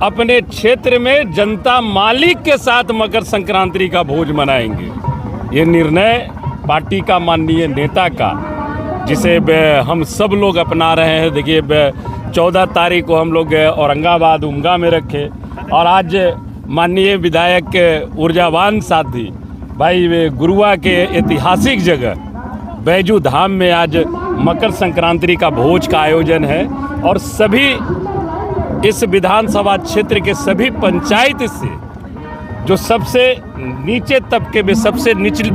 अपने क्षेत्र में जनता मालिक के साथ मकर संक्रांति का भोज मनाएंगे। ये निर्णय पार्टी का माननीय नेता का, जिसे हम सब लोग अपना रहे हैं। देखिए 14 तारीख को हम लोग औरंगाबाद उमगा में रखे और आज माननीय विधायक ऊर्जावान साथी भाई गुरुआ के ऐतिहासिक जगह बैजू धाम में आज मकर संक्रांति का भोज का आयोजन है और सभी इस विधानसभा क्षेत्र के सभी पंचायत से जो सबसे नीचे तबके में सबसे निचली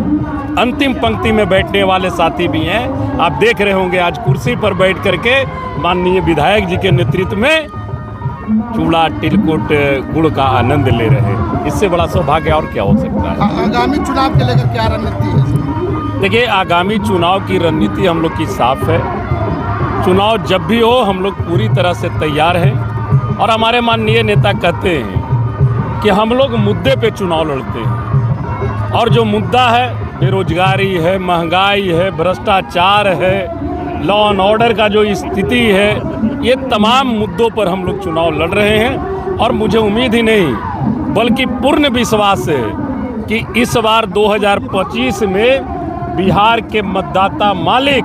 अंतिम पंक्ति में बैठने वाले साथी भी हैं, आप देख रहे होंगे आज कुर्सी पर बैठ करके माननीय विधायक जी के नेतृत्व में चूड़ा तिलकुट गुड़ का आनंद ले रहे हैं। इससे बड़ा सौभाग्य और क्या हो सकता है। आगामी चुनाव के लेकर क्या रणनीति है? देखिए आगामी चुनाव की रणनीति हम लोग की साफ है। चुनाव जब भी हो हम लोग पूरी तरह से तैयार हैं और हमारे माननीय नेता कहते हैं कि हम लोग मुद्दे पे चुनाव लड़ते हैं और जो मुद्दा है बेरोजगारी है, महंगाई है, भ्रष्टाचार है, लॉ एंड ऑर्डर का जो स्थिति है, ये तमाम मुद्दों पर हम लोग चुनाव लड़ रहे हैं और मुझे उम्मीद ही नहीं बल्कि पूर्ण विश्वास है कि इस बार 2025 में बिहार के मतदाता मालिक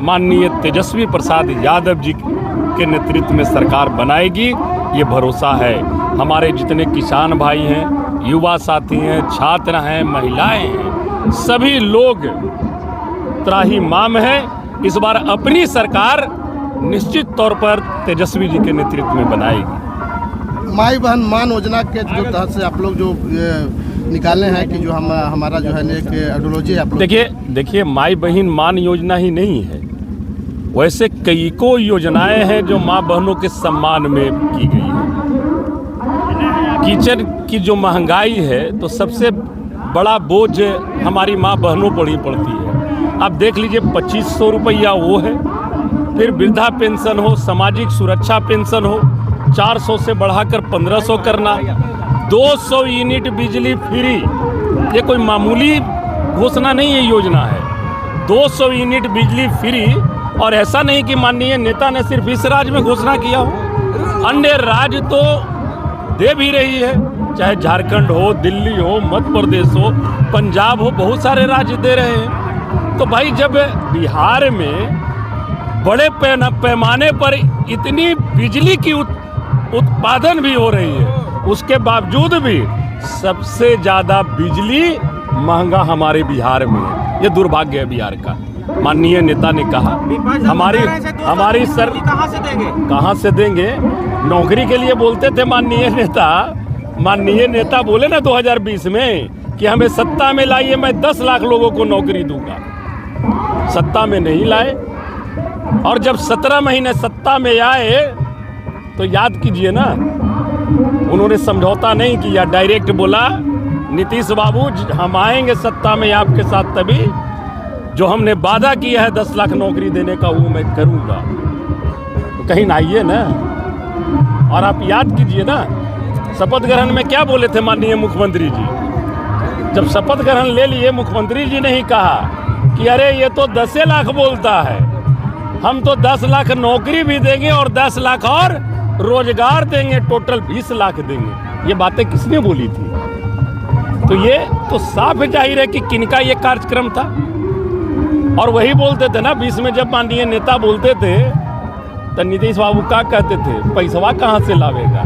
माननीय तेजस्वी प्रसाद यादव जी के नेतृत्व में सरकार बनाएगी। ये भरोसा है। हमारे जितने किसान भाई हैं, युवा साथी हैं, छात्र हैं, महिलाएं हैं, सभी लोग त्राहिमाम हैं। इस बार अपनी सरकार निश्चित तौर पर तेजस्वी जी के नेतृत्व में बनाएगी। माई बहन मान योजना के जो तहत से आप लोग जो निकाले हैं कि जो हमारा जो है एक आइडियोलॉजी है आप लोग। देखिए माई बहन मान योजना ही नहीं है, वैसे कई को योजनाएं हैं जो माँ बहनों के सम्मान में की गई है। किचन की जो महंगाई है तो सबसे बड़ा बोझ हमारी माँ बहनों पर ही पड़ती है। आप देख लीजिए 2500 रुपया वो है, फिर वृद्धा पेंशन हो, सामाजिक सुरक्षा पेंशन हो, 400 से बढ़ाकर 1500 करना, 200 यूनिट बिजली फ्री। ये कोई मामूली घोषणा नहीं है, योजना है 200 यूनिट बिजली फ्री। और ऐसा नहीं कि माननीय नेता ने सिर्फ इस राज्य में घोषणा किया हो, अन्य राज्य तो दे भी रही है, चाहे झारखंड हो, दिल्ली हो, मध्य प्रदेश हो, पंजाब हो, बहुत सारे राज्य दे रहे हैं। तो भाई जब बिहार में बड़े पैमाने पर इतनी बिजली की उत्पादन भी हो रही है, उसके बावजूद भी सबसे ज़्यादा बिजली महंगा हमारे बिहार में है। ये दुर्भाग्य है बिहार का। माननीय नेता ने कहा हमारी सर कहाँ से देंगे, नौकरी के लिए बोलते थे माननीय नेता बोले ना 2020 में कि हमें सत्ता में लाइए, मैं 10 लाख लोगों को नौकरी दूंगा। सत्ता में नहीं लाए और जब 17 महीने सत्ता में आए तो याद कीजिए ना, उन्होंने समझौता नहीं किया, डायरेक्ट बोला नीतीश बाबू हम आएंगे सत्ता में आपके साथ, तभी जो हमने वादा किया है 10 लाख नौकरी देने का वो मैं करूंगा। तो कहीं ना आइए ना। और आप याद कीजिए ना शपथ ग्रहण में क्या बोले थे माननीय मुख्यमंत्री जी। जब शपथ ग्रहण ले लिए मुख्यमंत्री जी ने ही कहा कि अरे ये तो 10 लाख बोलता है, हम तो 10 लाख नौकरी भी देंगे और 10 लाख और रोजगार देंगे, टोटल 20 लाख देंगे। ये बातें किसने बोली थी? तो ये तो साफ जाहिर है कि किनका ये कार्यक्रम था। और वही बोलते थे ना 20 में जब माननीय नेता बोलते थे तो नीतीश बाबू क्या कहते थे, पैसवा कहाँ से लावेगा।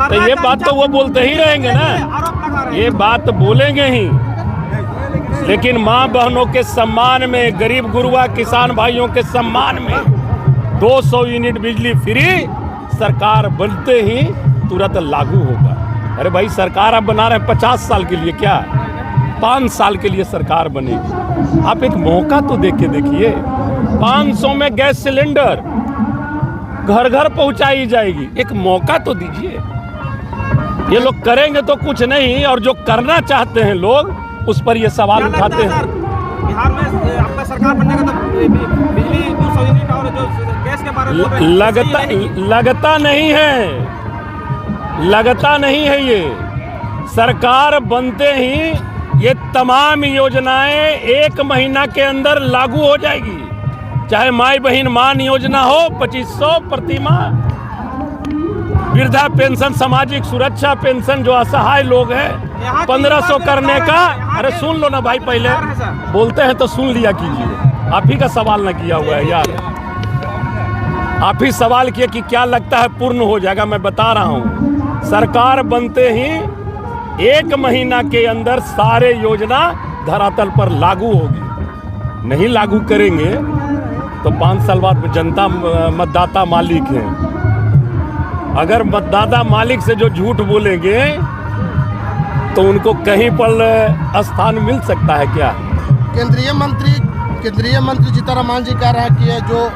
तो ये बात तो वो बोलते ही रहेंगे ना, ये बात बोलेंगे ही। लेकिन माँ बहनों के सम्मान में, गरीब गुरुआ किसान भाइयों के सम्मान में 200 यूनिट बिजली फ्री सरकार बनते ही तुरंत लागू होगा। अरे भाई सरकार आप बना रहे हैं 50 साल के लिए, क्या 5 साल के लिए सरकार बनेगी। आप एक मौका तो देख के देखिए, 500 में गैस सिलेंडर घर घर पहुंचाई जाएगी, एक मौका तो दीजिए। ये लोग करेंगे तो कुछ नहीं, और जो करना चाहते हैं लोग उस पर ये सवाल उठाते हैं। बिहार में आपका सरकार बनने का तो बिजली 200 यूनिट और जो गैस के बारे में लगता नहीं है ये सरकार बनते ही ये तमाम योजनाएं 1 महीना के अंदर लागू हो जाएगी। चाहे माई बहन मान योजना हो 2500 प्रति माह, वृद्धा पेंशन, सामाजिक सुरक्षा पेंशन जो असहाय लोग हैं 1500 करने का। अरे सुन लो ना भाई, पहले बोलते हैं तो सुन लिया कीजिए। आप ही का सवाल ना किया हुआ है यार, आप ही सवाल किए कि क्या लगता है पूर्ण हो जाएगा। मैं बता रहा हूँ, सरकार बनते ही 1 महीना के अंदर सारे योजना धरातल पर लागू होगी। नहीं लागू करेंगे तो 5 साल बाद जनता मतदाता मालिक है। अगर मतदाता मालिक से जो झूठ बोलेंगे तो उनको कहीं पर स्थान मिल सकता है क्या? केंद्रीय मंत्री जीतनराम जी कह रहा है कि ये जो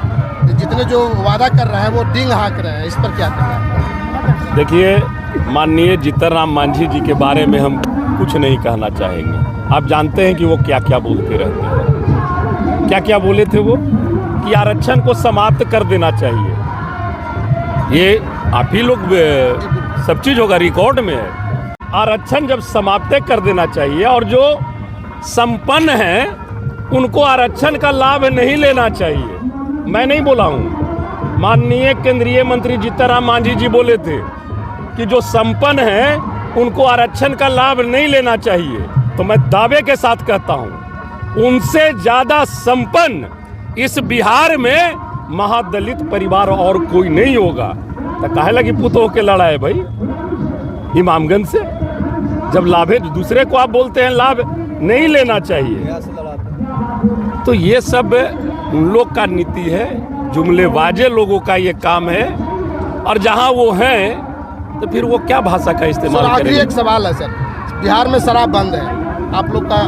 जितने जो वादा कर रहे हैं वो डिंग हाँक रहे हैं, इस पर क्या कहना है? देखिए, माननीय जीतनराम मांझी जी के बारे में हम कुछ नहीं कहना चाहेंगे। आप जानते हैं कि वो क्या क्या बोलते रहते हैं। क्या क्या बोले थे वो? कि आरक्षण को समाप्त कर देना चाहिए। ये आप ही लोग, सब चीज़ होगा, रिकॉर्ड में है। आरक्षण जब समाप्त कर देना चाहिए और जो संपन्न हैं उनको आरक्षण का लाभ नहीं लेना चाहिए। मैं नहीं बोला हूँ, माननीय केंद्रीय मंत्री जीतनराम मांझी जी बोले थे कि जो संपन्न हैं उनको आरक्षण का लाभ नहीं लेना चाहिए। तो मैं दावे के साथ कहता हूँ, उनसे ज़्यादा संपन्न इस बिहार में महादलित परिवार और कोई नहीं होगा। तो काहे लगी पुतों के लड़ा है भाई इमामगंज से? जब लाभ है, दूसरे को आप बोलते हैं लाभ नहीं लेना चाहिए। तो ये सब उन लोग का नीति है, जुमलेबाजे लोगों का ये काम है। और जहां वो हैं तो फिर वो क्या भाषा का इस्तेमाल करेंगे? आखिरी एक सवाल है सर, बिहार में शराब बंद है, आप लोग का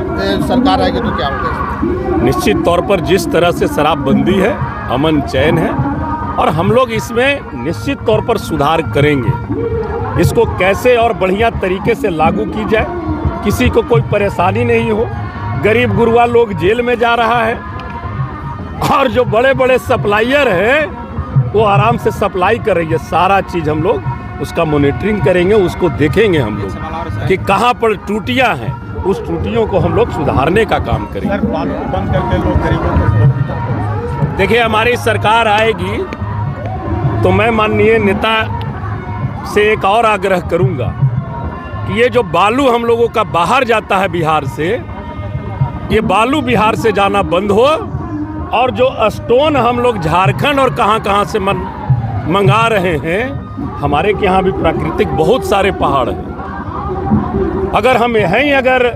सरकार आएगी तो क्या होगा? निश्चित तौर पर जिस तरह से शराबबंदी है, अमन चैन है, और हम लोग इसमें निश्चित तौर पर सुधार करेंगे। इसको कैसे और बढ़िया तरीके से लागू की जाए, किसी को कोई परेशानी नहीं हो। गरीब गुरबा लोग जेल में जा रहा है और जो बड़े बड़े सप्लायर हैं वो आराम से सप्लाई कर रही है। सारा चीज़ हम लोग उसका मॉनिटरिंग करेंगे, उसको देखेंगे हम लोग कि कहाँ पर त्रुटियां हैं, उस त्रुटियों को हम लोग सुधारने का काम करेंगे। बंद करके लोग गरीबों। देखिए, हमारी सरकार आएगी तो मैं माननीय नेता से एक और आग्रह करूंगा कि ये जो बालू हम लोगों का बाहर जाता है बिहार से, ये बालू बिहार से जाना बंद हो, और जो स्टोन हम लोग झारखंड और कहां से मंगा रहे हैं, हमारे के यहाँ भी प्राकृतिक बहुत सारे पहाड़ हैं। अगर हम अगर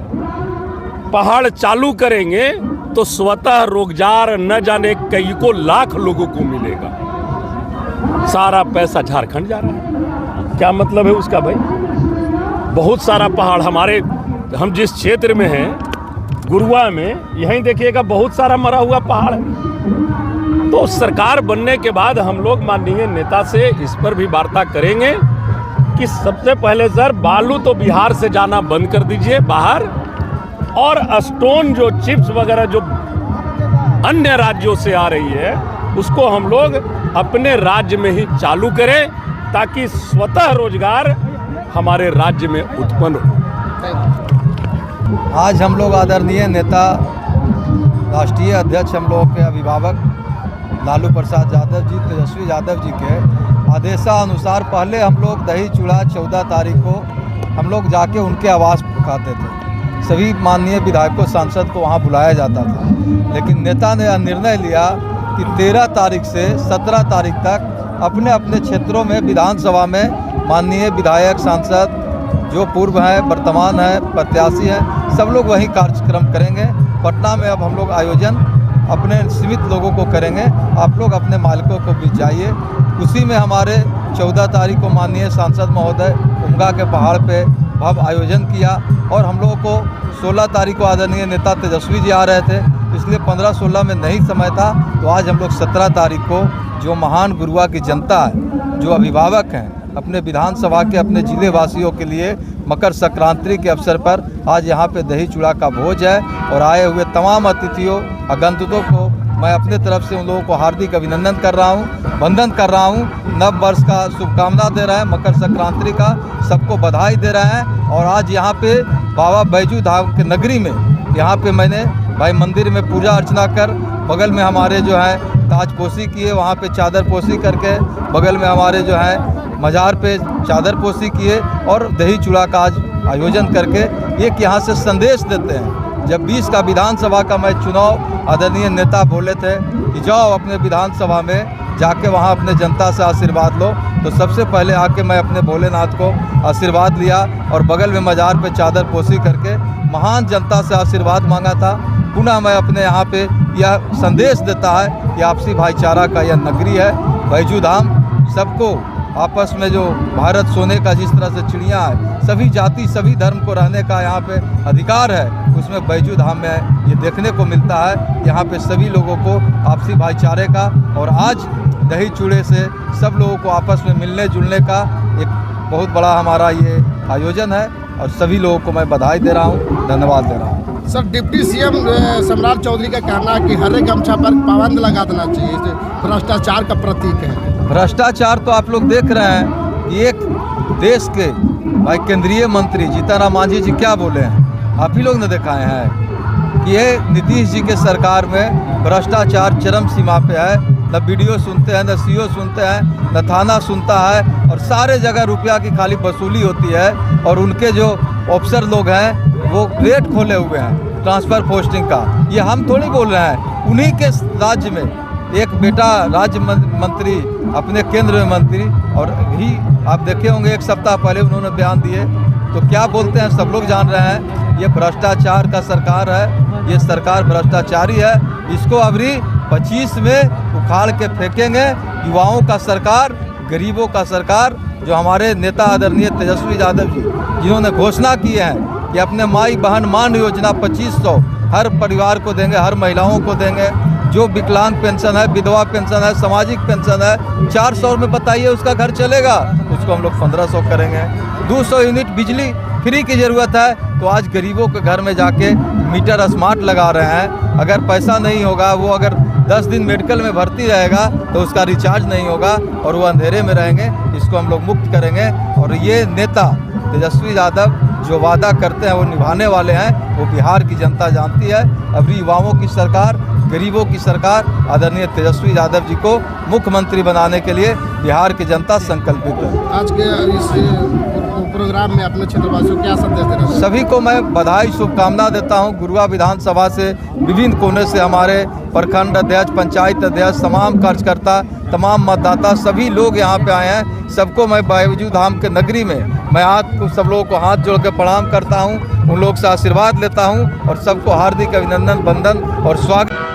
पहाड़ चालू करेंगे तो स्वतः रोजगार न जाने कई को लाख लोगों को मिलेगा। सारा पैसा झारखंड जा रहा है, क्या मतलब है उसका भाई? बहुत सारा पहाड़ हमारे, हम जिस क्षेत्र में हैं गुरुआ में, यहीं देखिएगा बहुत सारा मरा हुआ पहाड़ है। तो सरकार बनने के बाद हम लोग माननीय नेता से इस पर भी वार्ता करेंगे कि सबसे पहले सर बालू तो बिहार से जाना बंद कर दीजिए बाहर, और स्टोन जो चिप्स वगैरह जो अन्य राज्यों से आ रही है उसको हम लोग अपने राज्य में ही चालू करें, ताकि स्वतः रोजगार हमारे राज्य में उत्पन्न हो। आज हम लोग आदरणीय नेता, राष्ट्रीय अध्यक्ष, हम लोगों के अभिभावक लालू प्रसाद यादव जी, तेजस्वी यादव जी के आदेशानुसार पहले हम लोग दही चूड़ा 14 तारीख को हम लोग जाके उनके आवास खाते थे। सभी माननीय विधायकों, सांसद को वहाँ बुलाया जाता था, लेकिन नेता ने यह निर्णय लिया कि 13 तारीख से 17 तारीख तक अपने अपने क्षेत्रों में विधानसभा में माननीय विधायक, सांसद जो पूर्व हैं, वर्तमान हैं, प्रत्याशी हैं, सब लोग वहीं कार्यक्रम करेंगे। पटना में अब हम लोग आयोजन अपने सीमित लोगों को करेंगे, आप लोग अपने मालिकों को भी जाइए। उसी में हमारे 14 तारीख को माननीय सांसद महोदय उमगा के पहाड़ पे भव्य आयोजन किया, और हम लोगों को 16 तारीख को आदरणीय नेता तेजस्वी जी आ रहे थे, इसलिए 15-16 में नहीं समय था, तो आज हम लोग 17 तारीख को जो महान गुरुआ की जनता है, जो अभिभावक हैं, अपने विधानसभा के, अपने जिले वासियों के लिए मकर संक्रांति के अवसर पर आज यहाँ पे दही चूड़ा का भोज है। और आए हुए तमाम अतिथियों, आगंतुकों को मैं अपने तरफ से उन लोगों को हार्दिक अभिनंदन कर रहा हूँ, वंदन कर रहा हूँ, नव वर्ष का शुभकामना दे रहे हैं, मकर संक्रांति का सबको बधाई दे रहे हैं। और आज यहाँ पे बाबा बैजू धाम के नगरी में, यहाँ पे मैंने भाई मंदिर में पूजा अर्चना कर, बगल में हमारे जो है ताजपोशी किए, वहाँ पे चादर पोशी करके, बगल में हमारे जो है मज़ार पे चादर पोशी किए और दही चूड़ा का आज आयोजन करके एक यहाँ से संदेश देते हैं। जब 20 का विधानसभा का मैं चुनाव आदरणीय नेता बोले थे कि जाओ अपने विधानसभा में जाके वहाँ अपने जनता से आशीर्वाद लो, तो सबसे पहले आके मैं अपने भोलेनाथ को आशीर्वाद लिया और बगल में मज़ार पे चादर पोशी करके महान जनता से आशीर्वाद मांगा था। पुनः मैं अपने यहाँ पे यह संदेश देता है कि आपसी भाईचारा का यह नगरी है बैजू धाम। सबको आपस में जो भारत सोने का जिस तरह से चिड़िया है, सभी जाति सभी धर्म को रहने का यहाँ पे अधिकार है, उसमें बैजू धाम में ये देखने को मिलता है। यहाँ पे सभी लोगों को आपसी भाईचारे का और आज दही चूड़े से सब लोगों को आपस में मिलने जुलने का एक बहुत बड़ा हमारा ये आयोजन है और सभी लोगों को मैं बधाई दे रहा हूँ, धन्यवाद दे रहा हूँ। सर, डिप्टी सीएम सम्राट चौधरी का कहना है कि हरे गमछा पर पाबंद लगा देना चाहिए, भ्रष्टाचार का प्रतीक है। भ्रष्टाचार तो आप लोग देख रहे हैं कि एक देश के भाई केंद्रीय मंत्री जीतन मांझी जी क्या बोले हैं, आप ही लोग ने दिखाए हैं कि ये नीतीश जी के सरकार में भ्रष्टाचार चरम सीमा पे है। न वीडियो सुनते हैं, न सीओ सुनते हैं, न थाना सुनता है और सारे जगह रुपया की खाली वसूली होती है। और उनके जो अफसर लोग हैं वो रेट खोले हुए हैं ट्रांसफ़र पोस्टिंग का। ये हम थोड़ी बोल रहे हैं, उन्हीं के राज्य में एक बेटा राज्य मंत्री अपने केंद्र में मंत्री, और ही आप देखे होंगे एक सप्ताह पहले उन्होंने बयान दिए, तो क्या बोलते हैं सब लोग जान रहे हैं। ये भ्रष्टाचार का सरकार है, ये सरकार भ्रष्टाचारी है। इसको अभी 25 में उखाड़ के फेंकेंगे। युवाओं का सरकार, गरीबों का सरकार, जो हमारे नेता आदरणीय तेजस्वी यादव जी जिन्होंने घोषणा की है कि अपने माई बहन मान योजना 2500 हर परिवार को देंगे, हर महिलाओं को देंगे। जो विकलांग पेंशन है, विधवा पेंशन है, सामाजिक पेंशन है, 400 में बताइए उसका घर चलेगा, उसको हम लोग 1500 करेंगे। 200 यूनिट बिजली फ्री की ज़रूरत है, तो आज गरीबों के घर में जाके मीटर स्मार्ट लगा रहे हैं। अगर पैसा नहीं होगा, वो अगर 10 दिन मेडिकल में भर्ती रहेगा तो उसका रिचार्ज नहीं होगा और वो अंधेरे में रहेंगे। इसको हम लोग मुक्त करेंगे और ये नेता तेजस्वी यादव जो वादा करते हैं वो निभाने वाले हैं, वो बिहार की जनता जानती है। अभी युवाओं की सरकार, गरीबों की सरकार आदरणीय तेजस्वी यादव जी को मुख्यमंत्री बनाने के लिए बिहार की जनता संकल्पित है। आज के इस प्रोग्राम में अपने क्षेत्रवासियों को क्या संदेश देना? सभी को मैं बधाई शुभकामना देता हूं। गुरुआ विधानसभा से विभिन्न कोने से हमारे प्रखंड अध्यक्ष, पंचायत अध्यक्ष, तमाम कार्यकर्ता, तमाम मतदाता, सभी लोग यहाँ पे आए हैं। सबको मैं बैजू धाम के नगरी में मैं सब लोगों को हाथ जोड़ के प्रणाम करता हूँ, उन लोग से आशीर्वाद लेता हूँ और सबको हार्दिक अभिनंदन, वंदन और स्वागत।